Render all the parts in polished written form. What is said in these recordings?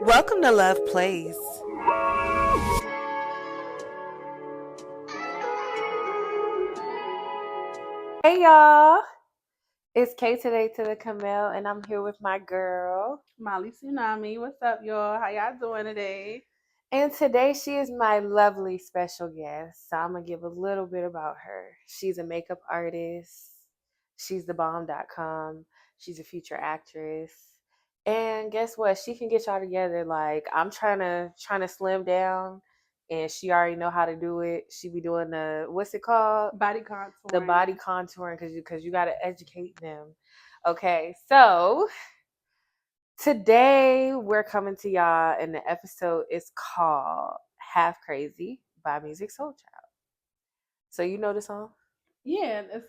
Welcome to Love Playz. Hey y'all, it's K today to the Camille, and I'm here with my girl. Molly Tsunami. What's up, y'all? How y'all doing today? And today she is my lovely special guest. So I'm gonna give a little bit about her. She's a makeup artist. She's the bomb.com. She's a future actress. And guess what? She can get y'all together. Like I'm trying to slim down, and she already know how to do it. She be doing the what's it called? Body The contouring. body contouring because you got to educate them. Okay, so today we're coming to y'all, and the episode is called "Half Crazy" by Music Soul Child. So you know the song? Yeah, it's.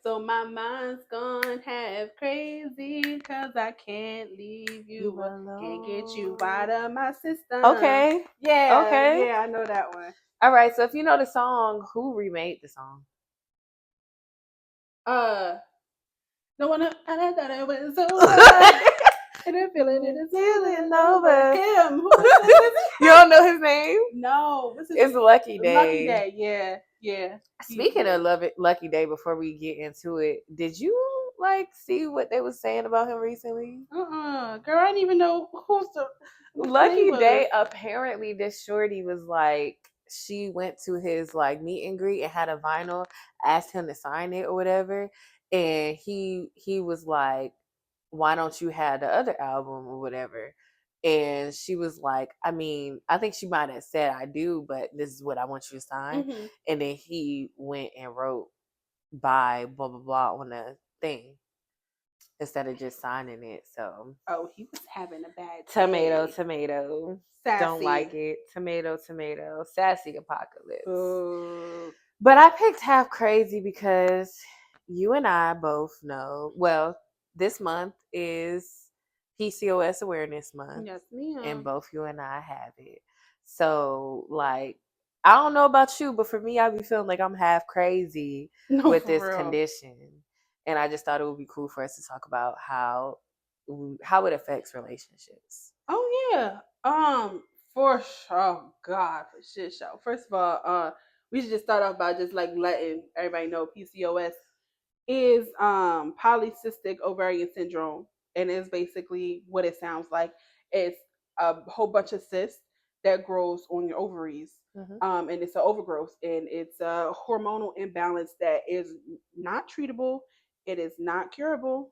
So my mind's gone half crazy because I can't leave You you. Can't get you alone. out of my system. Okay. Yeah, Okay. yeah, I know that one. All right. So if you know the song, who remade the song? Uh, no one. I thought it was over. And I'm feeling it is Feeling over. over. Him. Who is You don't know his name? No, what's his It's Lucky Day. Lucky Day. Yeah, yeah. Speaking of Lucky Day, before we get into it, did you like see what they was saying about him recently? Girl, I didn't even know who's the Lucky Day, apparently this shorty was like, she went to his like meet and greet and had a vinyl, asked him to sign it or whatever, and he was like, why don't you have the other album or whatever? And she was like, I mean, I think she might have said I do, but this is what I want you to sign. Mm-hmm. And then he went and wrote by blah blah blah on the thing instead of just signing it. So He was having a bad tomato, day. tomato. Sassy. Don't like it. Tomato, tomato. Sassy apocalypse. Ooh. But I picked Half Crazy because you and I both know. Well, this month is PCOS Awareness Month. Yes, ma'am. And both you and I have it. So, like, I don't know about you, but for me, I be feeling like I'm half crazy with this condition. And I just thought it would be cool for us to talk about how it affects relationships. Oh yeah. For sure. Oh God, for shit show. First of all, we should just start off by just like letting everybody know PCOS is polycystic ovarian syndrome, and it's basically what it sounds like. It's a whole bunch of cysts that grows on your ovaries. And it's an overgrowth, and it's a hormonal imbalance that is not treatable. It is not curable,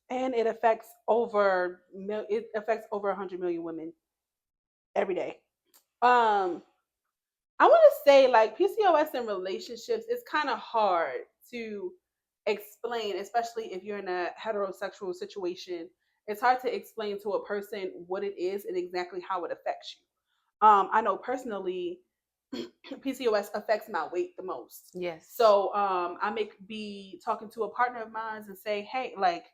and it affects over 100 million women every day. Um, I want to say like PCOS in relationships is kind of hard to explain, especially if you're in a heterosexual situation. It's hard to explain to a person what it is and exactly how it affects you. I know personally, PCOS affects my weight the most. Yes. So I may be talking to a partner of mine and say, hey, like,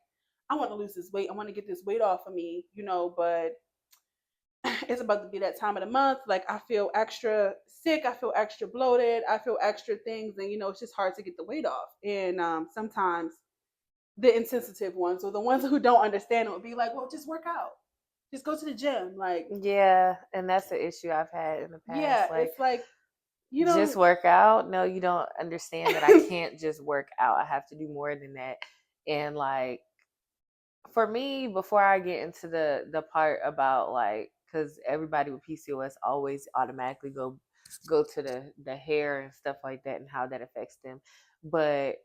I want to lose this weight. I want to get this weight off of me, but it's about to be that time of the month. Like I feel extra sick, I feel extra bloated, I feel extra things, and it's just hard to get the weight off. And sometimes the insensitive ones or the ones who don't understand it will be like, well, just work out, just go to the gym. Like, yeah, and that's the issue I've had in the past. Yeah, like, it's like you don't just work out. No, you don't understand that I can't just work out. I have to do more than that. And like for me, before I get into the part about like, because everybody with PCOS always automatically go to the hair and stuff like that and how that affects them. But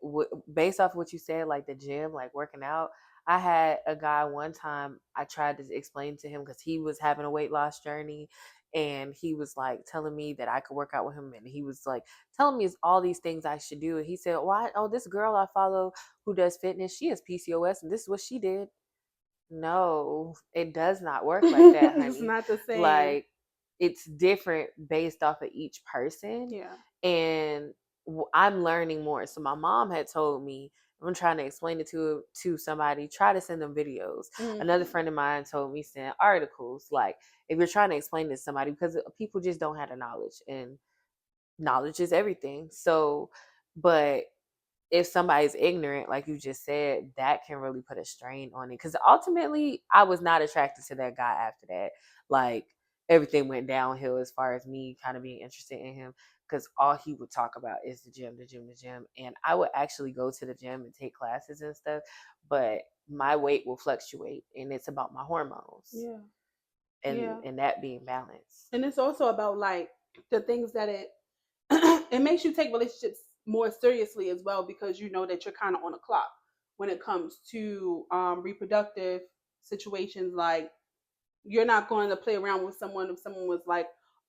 based off what you said, like the gym, like working out, I had a guy one time. I tried to explain to him because he was having a weight loss journey, and he was like telling me that I could work out with him, and he was like telling me all these things I should do. And he said, "Why? Oh, this girl I follow who does fitness, she has PCOS, and this is what she did." No, it does not work like that, honey. It's not the same. Like it's different based off of each person. Yeah. And I'm learning more. So my mom had told me, I'm trying to explain it to somebody, try to send them videos. Mm-hmm. Another friend of mine told me send articles. Like if you're trying to explain this to somebody, because people just don't have the knowledge, and knowledge is everything. So, but if somebody's ignorant, like you just said, that can really put a strain on it. Because ultimately, I was not attracted to that guy after that. Like, everything went downhill as far as me kind of being interested in him. Because all he would talk about is the gym, the gym, the gym. And I would actually go to the gym and take classes and stuff. But my weight will fluctuate, and it's about my hormones. Yeah. And that being balanced. And it's also about like the things that it makes you take relationships more seriously as well, because you know that you're kind of on a clock when it comes to reproductive situations. Like, you're not going to play around with someone if someone was like,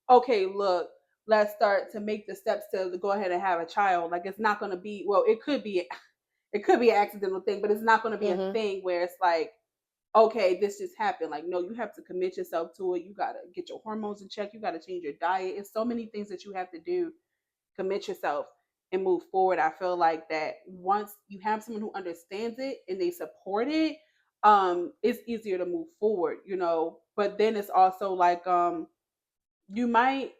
okay, look, let's start to make the steps to go ahead and have a child. Like, it's not going to be, well, it could be an accidental thing, but it's not going to be a thing where it's like, okay, this just happened. Like, no, you have to commit yourself to it. You got to get your hormones in check. You got to change your diet. It's so many things that you have to do. Commit yourself and move forward. I feel like that once you have someone who understands it and they support it, it's easier to move forward, you know. But then it's also like you might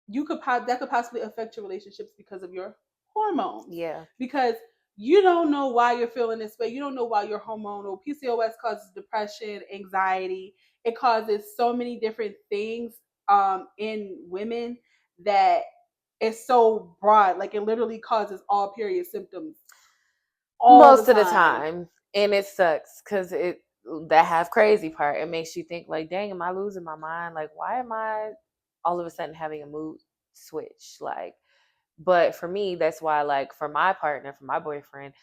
that could possibly affect your relationships because of your hormones. Yeah. Because you don't know why you're feeling this way. You don't know why you're hormonal. PCOS causes depression, anxiety. It causes so many different things in women that it's so broad. Like, it literally causes all period symptoms Most of the time. And it sucks because that half crazy part, it makes you think like, dang, am I losing my mind? Like, why am I all of a sudden having a mood switch? Like, but for me, that's why, like, for my partner, for my boyfriend,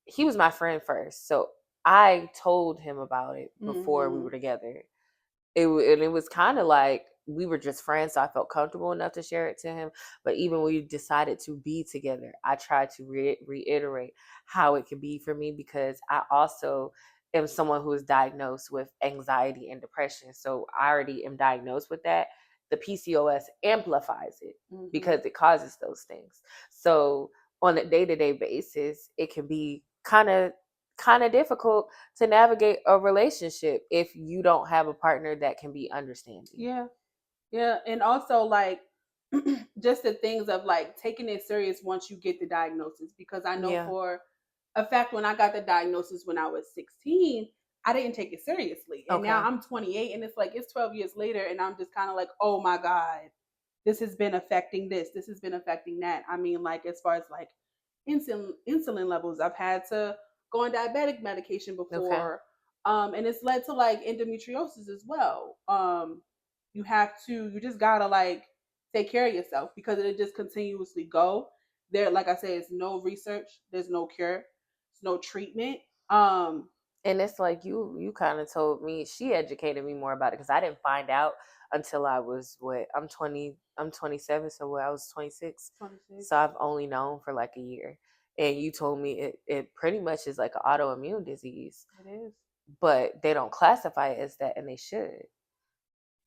he was my friend first. So I told him about it before we were together. It was kind of like we were just friends, so I felt comfortable enough to share it to him. But even when we decided to be together, I tried to reiterate how it could be for me, because I also am someone who is diagnosed with anxiety and depression. So I already am diagnosed with that. The PCOS amplifies it because it causes those things. So on a day-to-day basis, it can be kind of difficult to navigate a relationship if you don't have a partner that can be understanding. Yeah. And also, like, just the things of like taking it serious once you get the diagnosis, because I know for a fact when I got the diagnosis when I was 16, I didn't take it seriously. And now I'm 28, and it's like it's 12 years later, and I'm just kind of like, oh my God, this has been affecting this has been affecting that. I mean, like, as far as like insulin levels, I've had to go on diabetic medication before. And it's led to like endometriosis as well. You just gotta like take care of yourself, because it just continuously go there. Like I said, it's no research, there's no cure, there's no treatment. And it's like you kind of told me, she educated me more about it, because I didn't find out until I was I'm 27, so I was 26. So I've only known for like a year. And you told me it pretty much is like an autoimmune disease. It is. But they don't classify it as that, and they should.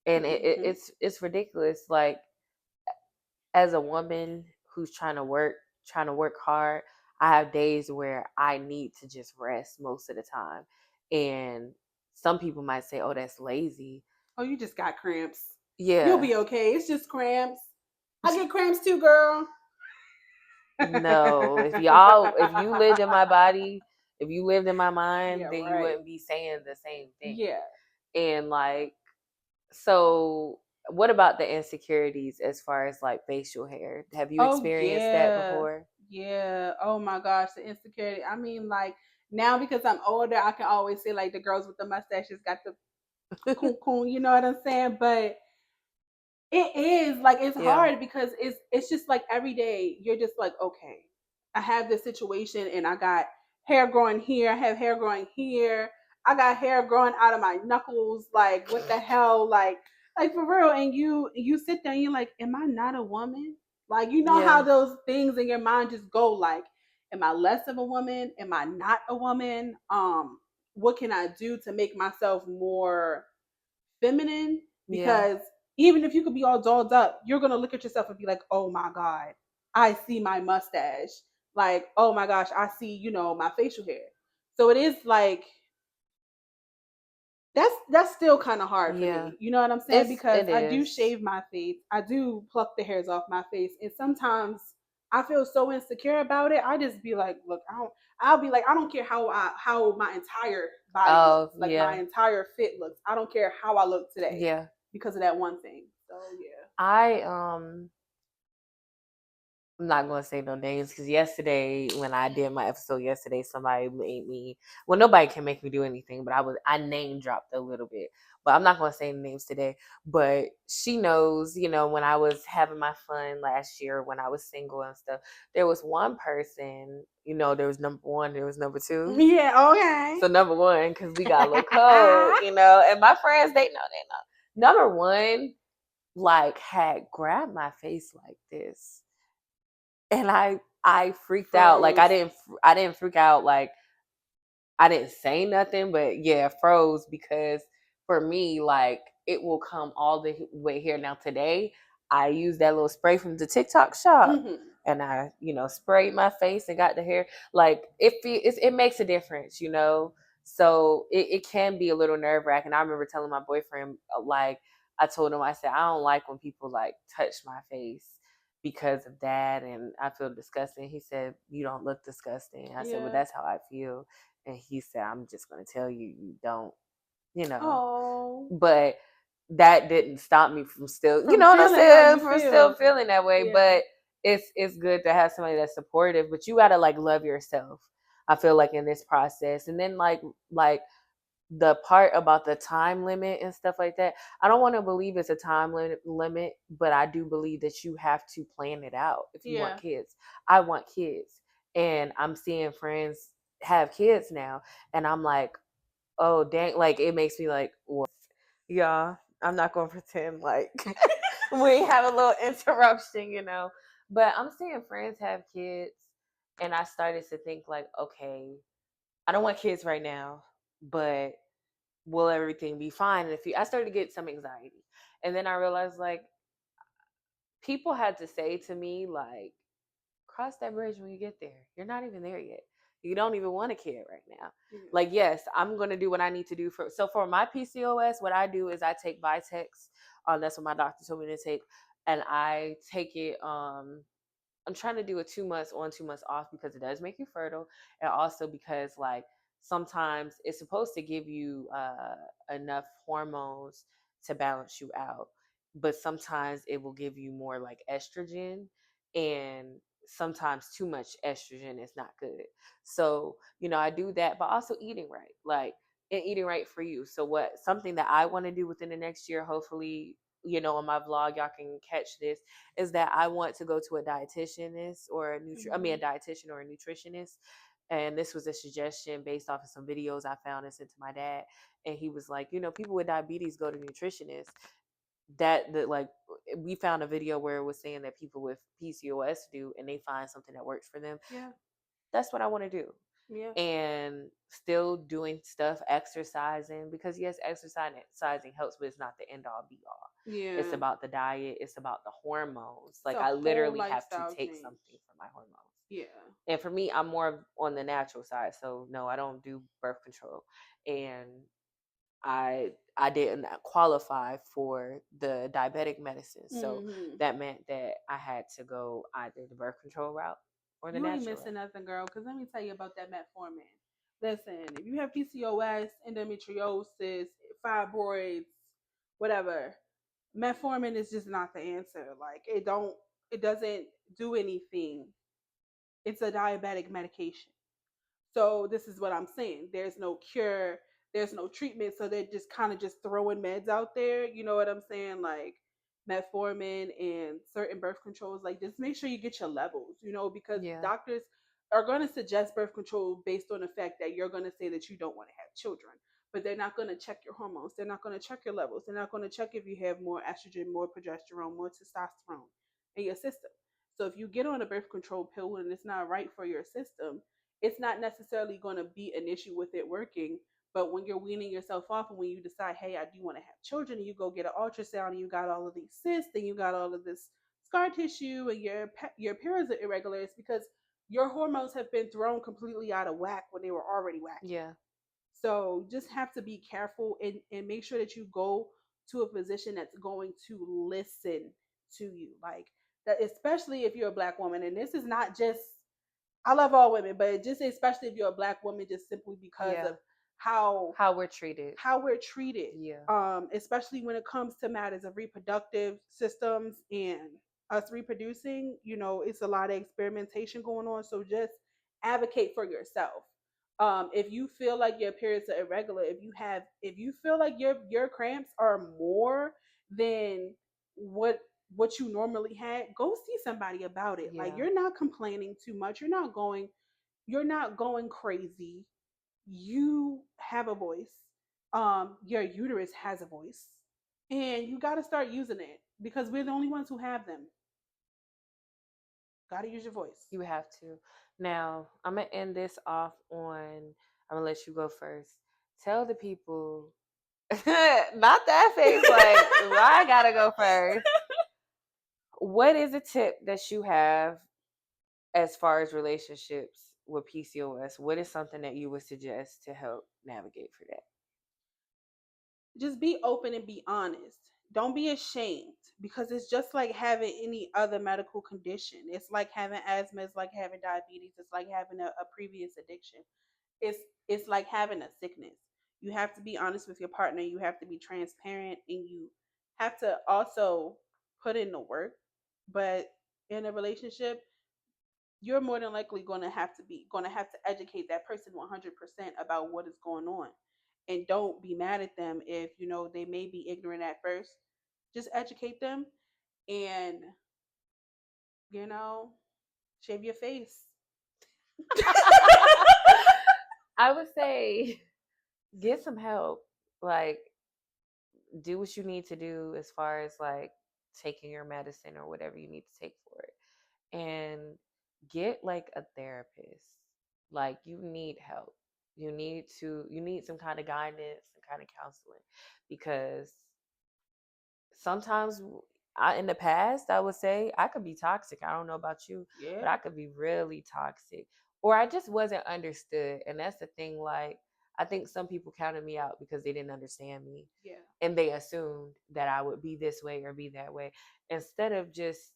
And it's ridiculous. Like, as a woman who's trying to work hard, I have days where I need to just rest most of the time. And some people might say, oh, that's lazy. Oh, you just got cramps. Yeah. You'll be okay. It's just cramps. I get cramps too, girl. No, if you lived in my body, if you lived in my mind, then you wouldn't be saying the same thing. Yeah. And like, so what about the insecurities as far as like facial hair? Have you experienced that before? Yeah. Oh my gosh, the insecurity. I mean, like, now because I'm older, I can always say like the girls with the mustaches got the coon coon, you know what I'm saying? But it is like it's hard, because it's just like every day you're just like, okay, I have this situation and I got hair growing here, I have hair growing here, I got hair growing out of my knuckles, like what the hell, like for real. And you sit there and you're like, am I not a woman? Like, you know how those things in your mind just go, like, am I less of a woman? Am I not a woman? What can I do to make myself more feminine? Because even if you could be all dolled up, you're gonna look at yourself and be like, oh my God, I see my mustache. Like, oh my gosh, I see, my facial hair. So it is like that's still kind of hard for me. You know what I'm saying? Because I do shave my face. I do pluck the hairs off my face. And sometimes I feel so insecure about it. I just be like, look, I'll be like, I don't care how my entire body Oh looks, like my yeah, entire fit looks. I don't care how I look today yeah. because of that one thing. So yeah. I I'm not gonna say no names because yesterday when I did my episode yesterday, somebody made me. Well, nobody can make me do anything, but I name dropped a little bit. But I'm not gonna say names today. But she knows, when I was having my fun last year when I was single and stuff. There was one person, there was number one, there was number two. Yeah, okay. So number one, because we got a little cold, and my friends they know. Number one, like had grabbed my face like this and I freaked out. Like Froze. I didn't freak out. Like I didn't say nothing, but yeah, froze because for me, like it will come all the way here. Now today, I used that little spray from the TikTok shop, Mm-hmm. and I, sprayed my face and got the hair. Like it makes a difference, So it can be a little nerve wracking. I remember telling my boyfriend, like I told him, I said I don't like when people like touch my face because of that, and I feel disgusting. He said, "You don't look disgusting." I said, "Well, Yeah. that's how I feel." And he said, "I'm just going to tell you, you don't, you know." Oh. But that didn't stop me from still, you From know what I'm feeling how saying? you From still feel. feeling that way. Yeah. But it's good to have somebody that's supportive. But you gotta like love yourself. I feel like in this process, and then like the part about the time limit and stuff like that. I don't want to believe it's a time limit, but I do believe that you have to plan it out if you want Yeah. kids. I want kids, and I'm seeing friends have kids now, and I'm like, oh dang, like it makes me like, what? Yeah, I'm not gonna pretend like we have a little interruption, But I'm seeing friends have kids, and I started to think like, okay, I don't want kids right now, but will everything be fine? And I started to get some anxiety, and then I realized like people had to say to me like, cross that bridge when you get there. You're not even there yet. You don't even want a kid right now. Yeah. Like, yes, I'm gonna do what I need to do for my PCOS. What I do is I take Vitex. That's what my doctor told me to take, and I take it. I'm trying to do a 2 months on, 2 months off because it does make you fertile, and also because like sometimes it's supposed to give you enough hormones to balance you out, but sometimes it will give you more like estrogen, and sometimes too much estrogen is not good. So I do that, but also eating right, like and eating right for you. So what something that I want to do within the next year, hopefully, on my vlog y'all can catch this, is that I want to go to a dietitianist or a Mm-hmm. dietitian or a nutritionist. And this was a suggestion based off of some videos I found and sent to my dad. And he was like, people with diabetes go to nutritionists. That like we found a video where it was saying that people with PCOS do, and they find something that works for them. Yeah. That's what I want to do, Yeah. and still doing stuff, exercising, because yes, exercising helps, but it's not the end all be all. It's Yeah. about the diet, it's about the hormones. It's Like a I whole literally have to lifestyle take change. something for my hormones. Yeah. And for me, I'm more on the natural side. So no, I don't do birth control. And I didn't qualify for the diabetic medicine. So Mm-hmm. that meant that I had to go either the birth control route or the You ain't natural missing route. nothing, girl. Because let me tell you about that metformin. Listen, if you have PCOS, endometriosis, fibroids, whatever, metformin is just not the answer. Like it doesn't do anything. It's a diabetic medication. So this is what I'm saying. There's no cure, there's no treatment, so they're just kind of just throwing meds out there. You know what I'm saying? Like metformin and certain birth controls. Like just make sure you get your levels, because Yeah. doctors are going to suggest birth control based on the fact that you're going to say that you don't want to have children. But they're not going to check your hormones. They're not going to check your levels. They're not going to check if you have more estrogen, more progesterone, more testosterone in your system. So if you get on a birth control pill and it's not right for your system, it's not necessarily going to be an issue with it working. But when you're weaning yourself off and when you decide, hey, I do want to have children, and you go get an ultrasound and you got all of these cysts and you got all of this scar tissue and your periods are irregular, it's because your hormones have been thrown completely out of whack when they were already wacky. Yeah. So just have to be careful and make sure that you go to a physician that's going to listen to you. Like especially if you're a Black woman. And this is not just, I love all women, but just especially if you're a Black woman, just simply because Yeah. of how How we're treated. we're treated, Yeah. especially when it comes to matters of reproductive systems and us reproducing. It's a lot of experimentation going on. So just advocate for yourself. If you feel like your periods are irregular, if you feel like your cramps are more than what you normally had, go see somebody about it. Like, Yeah. you're not complaining too much. You're not going crazy. You have a voice. Your uterus has a voice, and you got to start using it, because we're the only ones who have them. Got to use your voice. You have to. Now, I'm going to end this off on, I'm going to let you go first. Tell the people, not that face, like, why I got to go first. What is a tip that you have as far as relationships with PCOS? What is something that you would suggest to help navigate for that? Just be open and be honest. Don't be ashamed, because it's just like having any other medical condition. It's like having asthma, it's like having diabetes, it's like having a previous addiction. It's like having a sickness. You have to be honest with your partner, you have to be transparent, and you have to also put in the work. But in a relationship, you're more than likely going to have to educate that person 100% about what is going on. And don't be mad at them if they may be ignorant at first. Just educate them, and you know shave your face. I would say get some help. Like, do what you need to do as far as like taking your medicine or whatever you need to take for it. And get like a therapist. Like, you need help. You need some kind of guidance, some kind of counseling, because sometimes in the past, I would say I could be toxic. I don't know about you, but Yeah. I could be really toxic, or I just wasn't understood. And that's the thing. Like, I think some people counted me out because they didn't understand me, Yeah. and they assumed that I would be this way or be that way, instead of just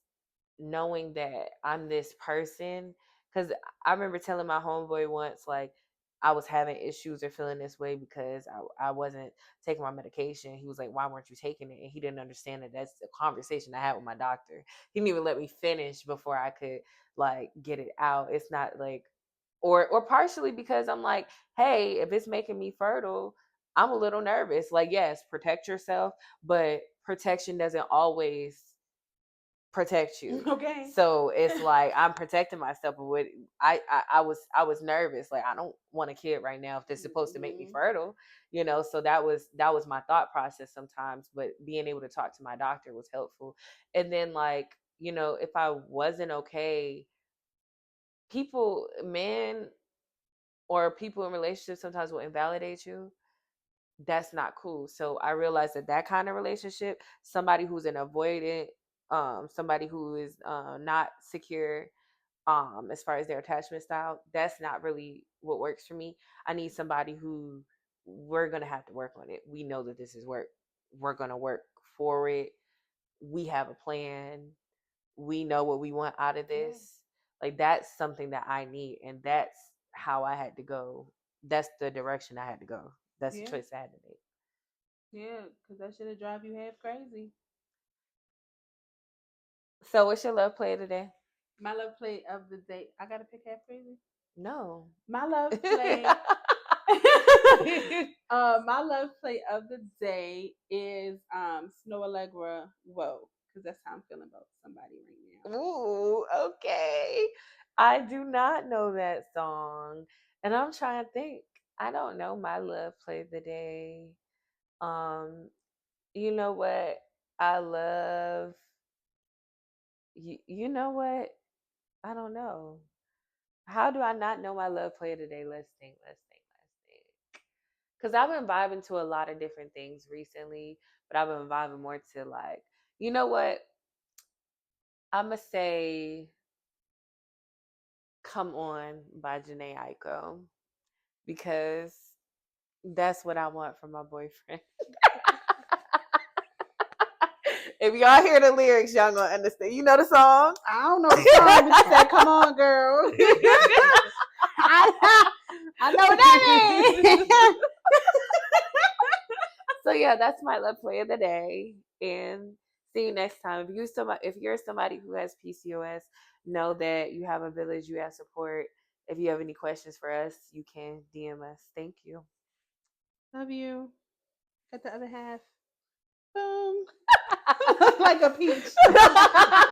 knowing that I'm this person. Because I remember telling my homeboy once, like, I was having issues or feeling this way because I wasn't taking my medication. He was like, "Why weren't you taking it?" And he didn't understand that that's a conversation I had with my doctor. He didn't even let me finish before I could like get it out. It's not like, or partially because I'm like, hey, if it's making me fertile, I'm a little nervous. Like, yes, protect yourself, but protection doesn't always protect you. Okay. So it's like I'm protecting myself, but what I was nervous. Like, I don't want a kid right now if they're supposed to make me fertile, So that was my thought process sometimes. But being able to talk to my doctor was helpful. And then, like, if I wasn't okay, people, men or people in relationships sometimes will invalidate you. That's not cool. So I realized that kind of relationship, somebody who's an avoidant, somebody who is not secure, as far as their attachment style, that's not really what works for me. I need somebody who, we're gonna have to work on it. We know that this is work. We're gonna work for it. We have a plan. We know what we want out of Yeah. this. Like, that's something that I need, and that's how I had to go. That's the direction I had to go. That's the Yeah. choice I had to make. Yeah. Because that should have drive you half crazy. So, what's your love play today? My love play of the day. I gotta pick half crazy. No. My love play. My love play of the day is Snow Allegra. Whoa, because that's how I'm feeling about somebody right now. Ooh, okay. I do not know that song. And I'm trying to think. I don't know my love play of the day. Um, you know what? I love you know what? I don't know. How do I not know my love play of the day? Let's think, let's think, let's think. Because I've been vibing to a lot of different things recently, but I've been vibing more to, like, you know what? I'ma say "Come On" by Janae Aiko, because that's what I want from my boyfriend. If y'all hear the lyrics, y'all gonna understand. You know the song? I don't know the song, but you said, "Come on, girl." I know that. So yeah, that's my love play of the day. And see you next time. If you're somebody who has PCOS, know that you have a village, you have support. If you have any questions for us, you can DM us. Thank you. Love you. Got the other half. Boom. Like a peach.